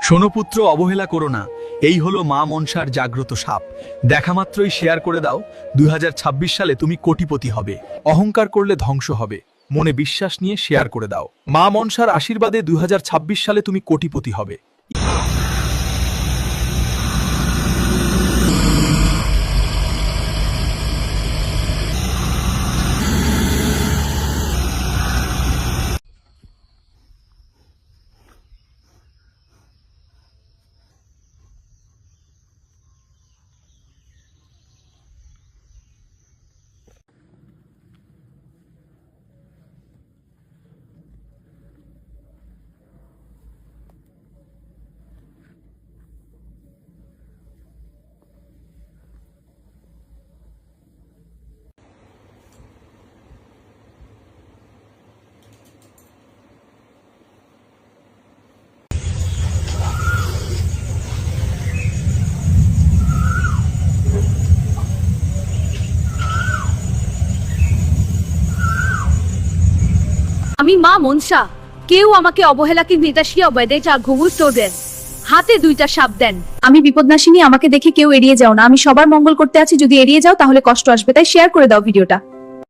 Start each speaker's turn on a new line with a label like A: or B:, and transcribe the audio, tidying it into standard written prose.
A: শোনো পুত্র, অবহেলা করো না। এই হলো মা মনসার জাগ্রত সাপ। দেখা মাত্রই শেয়ার করে দাও। 2026 সালে তুমি কোটিপতি হবে। অহংকার করলে ধ্বংস হবে। মনে বিশ্বাস নিয়ে শেয়ার করে দাও। মা মনসার আশীর্বাদে 2026 সালে তুমি কোটিপতি হবে।
B: আমি মা মনসা। কেউ আমাকে অবহেলাকে নিতাশিয়া বেদে যা ঘুমুর তোদের হাতে 2টা সাপ দেন।
C: আমি বিপদনাশিনী, আমাকে দেখে কেউ এড়িয়ে যাও না। আমি সবার মঙ্গল করতে আছি, যদি এড়িয়ে যাও তাহলে কষ্ট আসবে, তাই শেয়ার করে দাও ভিডিওটা।